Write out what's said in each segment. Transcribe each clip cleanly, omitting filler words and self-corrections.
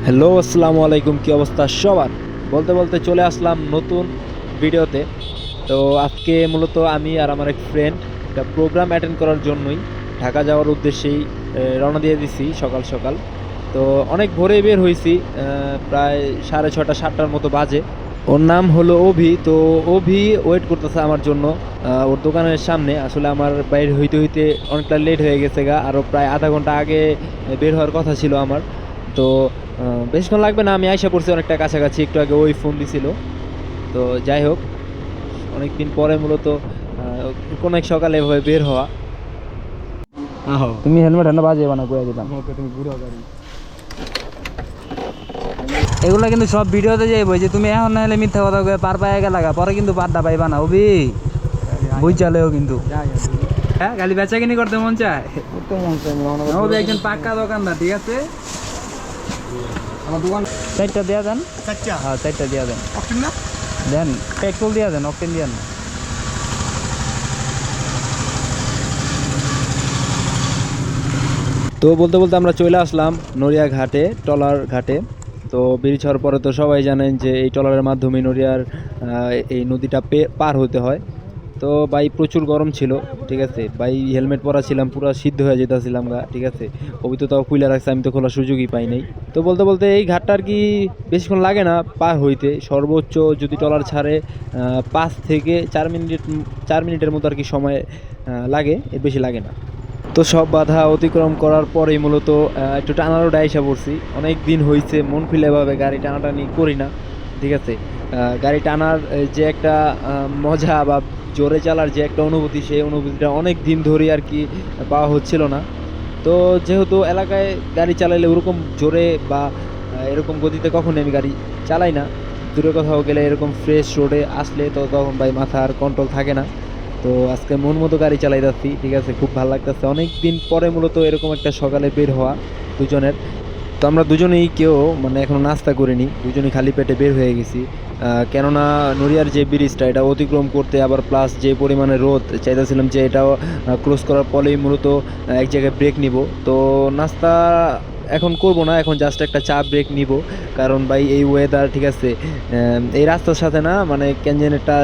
Hello, আসসালামু আলাইকুম। কী অবস্থা সবার? বলতে বলতে চলে আসলাম নতুন ভিডিওতে। তো আজকে মূলত আমি আর আমার এক ফ্রেন্ড একটা প্রোগ্রাম অ্যাটেন্ড করার জন্যই ঢাকা যাওয়ার উদ্দেশ্যেই রওনা দিয়ে দিছি সকাল সকাল। তো অনেক ভোরে বের হয়েছি, প্রায় 6:30 7টার মতো বাজে। ওর নাম হলো অভি। তো অভি ওয়েট করতেছে আমার জন্য ওর দোকানের সামনে। আসলে আমার বাইরে হইতে হইতে অনেকটা লেট হয়ে গেছে গা, আরও প্রায় আধা ঘন্টা আগে বের হওয়ার কথা ছিল আমার। তো বেশিক্ষণ লাগবে না, আমি আইসা পড়ছি অনেকটা কাছাকাছি। একটু আগে ওই ফোন দিছিল। তো যাই হোক, অনেকদিন পরে মূলত কোনো এক সকালে এভাবে বের হওয়া। তুমি হেলমেট হেন বাজে বানা করে দিলাম। এগুলো কিন্তু সব ভিডিওতে যাইব যে তুমি এখন না হলে মিথ্যা কথা কয়ে পার পায়ে গেলা, পরে কিন্তু পারটা পাইবা না। ওবি বুঝ চালেও কিন্তু হ্যাঁ গালি বেচা কিনি করতে মন চায়। একজন পাক্কা দোকানদার, ঠিক আছে। আমার দোকান 4টা দেওয়া দেন। হ্যাঁ 4টা দেওয়া দেন। দেন পেট্রোল দেওয়া দেন, অকটেন দেন না। তো বলতে বলতে আমরা চলে আসলাম নড়িয়া ঘাটে, টলার ঘাটে। তো ব্রিজ হওয়ার পরে তো সবাই জানেন যে এই টলারের মাধ্যমে নড়িয়ার এই নদীটা পার হতে হয়। তো ভাই প্রচুর গরম ছিল, ঠিক আছে ভাই। হেলমেট পরা ছিলাম, পুরো সিদ্ধ হয়ে যেতেছিলাম গা, ঠিক আছে। অভিজ্ঞতা তাও খুলে রাখছে, আমি তো খোলার সুযোগই পাই নাই। তো বলতে বলতে এই ঘাটটা আর কি বেশিক্ষণ লাগে না পার হইতে। সর্বোচ্চ যদি টলার ছাড়ে 5 থেকে 4 মিনিটের মতো আর কি সময় লাগে, এর বেশি লাগে না। তো সব বাধা অতিক্রম করার পরেই মূলত একটু টানা রোডে আইসা পড়ছি। অনেক দিন হয়েছে মন খুলে এভাবে গাড়ি টানাটানি করি না, ঠিক আছে। গাড়ি টানার যে একটা মজা বা জোরে চালার যে একটা অনুভূতি, সেই অনুভূতিটা অনেক দিন ধরে আর কি পাওয়া হচ্ছিল না। তো যেহেতু এলাকায় গাড়ি চালাইলে ওরকম জোরে বা এরকম গতিতে কখনোই আমি গাড়ি চালাই না। দূরে কোথাও গেলে এরকম ফ্রেশ রোডে আসলে তো তখন ভাই মাথার কন্ট্রোল থাকে না। তো আজকে মন মতো গাড়ি চালাই যাচ্ছি, ঠিক আছে। খুব ভালো লাগতেছে, অনেক দিন পরে মূলত এরকম একটা সকালে বের হওয়া দুজনের। তো আমরা দুজনেই কেউ মানে এখনো নাস্তা করিনি, দুজনেই খালি পেটে বের হয়ে গেছি। কেননা নড়িয়ার যে ব্রিজটা, এটা অতিক্রম করতে আবার প্লাস যে পরিমাণে রোদ, চাইতেছিলাম যে এটাও ক্লোজ করার পরেই মূলত এক জায়গায় ব্রেক নিব। তো নাস্তা এখন করব না, এখন জাস্ট একটা চা ব্রেক নিব। কারণ ভাই এই ওয়েদার, ঠিক আছে, এই রাস্তার সাথে না মানে কেন যেন একটা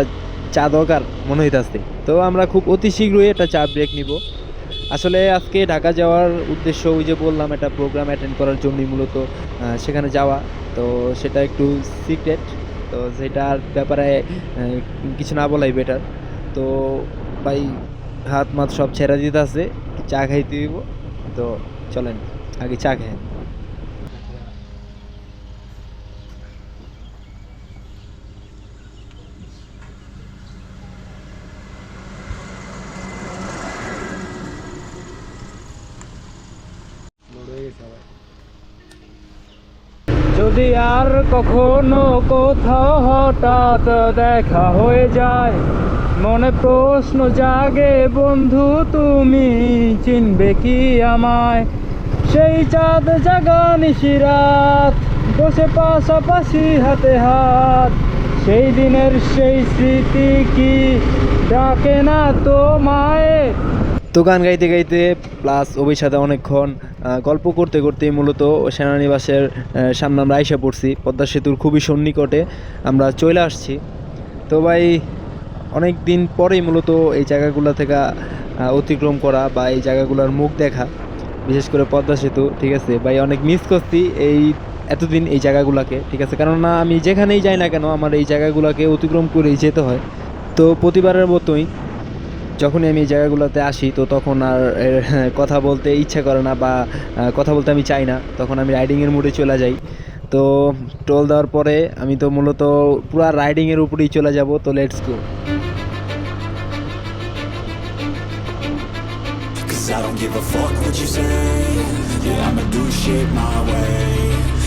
চা দরকার মনে হইতেছে। তো আমরা খুব অতি শীঘ্রই একটা চা ব্রেক নিব। আসলে আজকে ঢাকা যাওয়ার উদ্দেশ্য ওই যে বললাম, একটা প্রোগ্রাম অ্যাটেন্ড করার জন্যই মূলত সেখানে যাওয়া। তো সেটা একটু সিক্রেট, তো সেটার ব্যাপারে কিছু না বলাই বেটার। তো ভাই হাত মাত সব ছেড়ে দিতে আছে, চা খাইতে হইব। তো চলেন আগে চা খাই। যদি আর কখনো কোথাও হঠাৎ দেখা হয়ে যায়, মনে প্রশ্ন জাগে বন্ধু তুমি চিনবে কি আমায়। সেই চাঁদ জাগা নিশিরাত, বসে পাশাপাশি হাতে হাত, সেই দিনের সেই স্মৃতি কি ডাকে না তোমায়। তো গান গাইতে গাইতে প্লাস অভির সাথে অনেকক্ষণ গল্প করতে করতেই মূলত সেনানিবাসের সামনে আমরা আইসা পড়ছি। পদ্মা সেতুর খুবই সন্নিকটে আমরা চলে আসছি। তো ভাই অনেক দিন পরেই মূলত এই জায়গাগুলো থেকে অতিক্রম করা বা এই জায়গাগুলোর মুখ দেখা, বিশেষ করে পদ্মা সেতু, ঠিক আছে ভাই। অনেক মিস করছি এই এতদিন এই জায়গাগুলোকে, ঠিক আছে। কেননা আমি যেখানেই যাই না কেন আমার এই জায়গাগুলোকে অতিক্রম করেই যেতে হয়। তো প্রতিবারের মতোই যখনই আমি এই জায়গাগুলোতে আসি, তো তখন আর কথা বলতে ইচ্ছা করে না বা কথা বলতে আমি চাই না, তখন আমি রাইডিংয়ের মুডে চলে যাই। তো টোল দেওয়ার পরে আমি তো মূলত পুরো রাইডিংয়ের উপরেই চলে যাব। তো let's go. I don't give a fuck what you say. Yeah, I'ma do shit my way.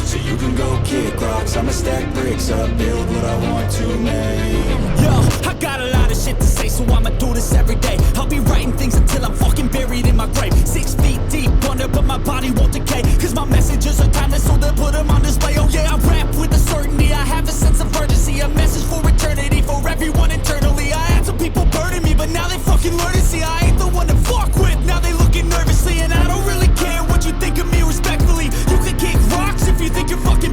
So you can go kick rocks, I'ma stack bricks up, build what I want to make. Yo, I got a lot of shit to say, so I'ma do this every day. I'll be writing things until I'm fucking buried in my grave. 6 feet deep under, but my body won't decay. Cause my messages are timeless, so they'll put them on display. Oh yeah, I rap with a certainty, I have a sense of urgency. A message for eternity, for everyone internally. I had some people burning me, but now they fucking learn to see I ain't the one to fuck with. Now they looking nervously, and I don't really care what you think of me respectfully. You can kick rocks if you think you're fucking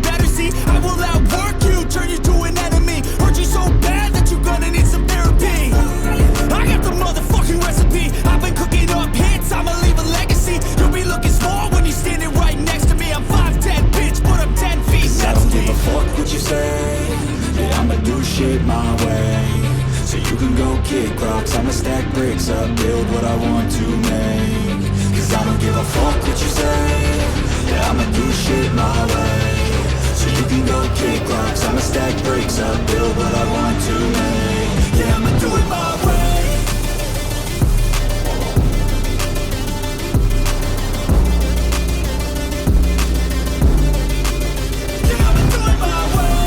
build what I want to make. Cause I don't give a fuck what you say. Yeah, I'ma do shit my way. So you can go kick rocks, I'ma stack bricks up, build what I want to make. Yeah, I'ma do it my way. Yeah, I'ma do it my way.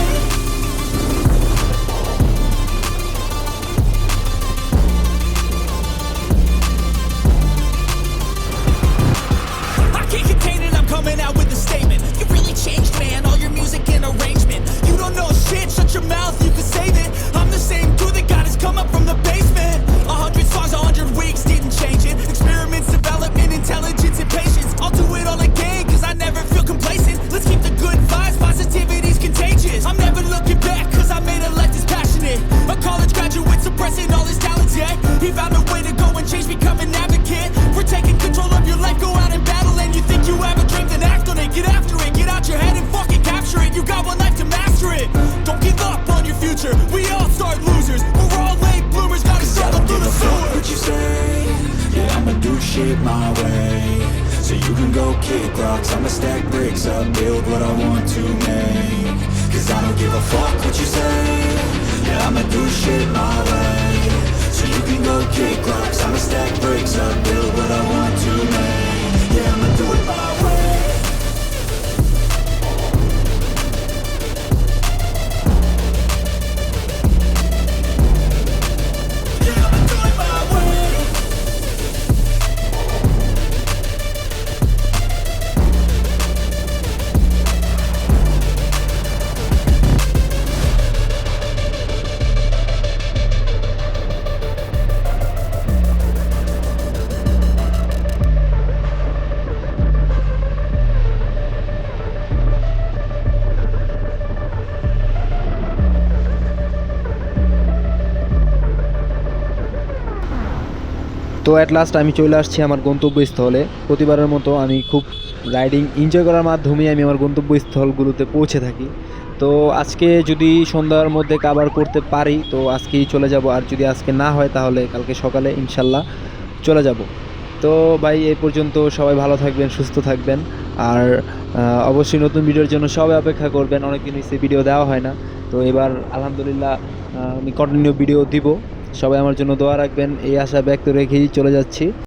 I can't contain it, I'm coming out with a statement. You really changed, man, all your music and arrangement. You don't know shit, shut your mouth, you can save it. I'm the same dude that got his come up from the basement. 100 songs, 100 weeks, didn't change it. Experiments, development, intelligence, and patience. I'll do it all again, cause I never feel complacent. Let's keep the good vibes, positivity's contagious. I'm never looking back, cause I made a life that's passionate. A college graduate suppressing all his talents, yeah. He found a way to go and change, become an advocate. For taking control of your life, go out and battle. And you think you have a dream, then act on it. Get after it, get out your head and fucking capture it. You got one life to master it. Don't give up on your future, we all start losers. We're all late bloomers, gotta struggle through the sewer. What you say, yeah, I'ma do shit my way. So you can go kick rocks, I'ma stack bricks up, build what I want to make. Cause I don't give a fuck what you say. Yeah, I'ma do shit my way. So you can go kick rocks, I'ma stack bricks up, build what I want to make. Yeah, I'ma do it my way. Yeah, I'ma do it my way. তো at last আমি চলে আসছি আমার গন্তব্যস্থলে। প্রতিবারের মতো আমি খুব রাইডিং এনজয় করার মাধ্যমে আমি আমার গন্তব্যস্থলগুলোতে পৌঁছে থাকি। তো আজকে যদি সন্ধ্যার মধ্যে কাভার করতে পারি তো আজকেই চলে যাব, আর যদি আজকে না হয় তাহলে কালকে সকালে ইনশাল্লাহ চলে যাব। তো ভাই এই পর্যন্ত, সবাই ভালো থাকবেন, সুস্থ থাকবেন, আর অবশ্যই নতুন ভিডিওর জন্য সবাই অপেক্ষা করবেন। অনেকদিন হয়েছে ভিডিও দেওয়া হয় না, তো এবার আলহামদুলিল্লাহ আমি কন্টিনিউ ভিডিও দিব। সবাই আমার জন্য দোয়া রাখবেন, এই আশা ব্যক্ত রেখেই চলে যাচ্ছি।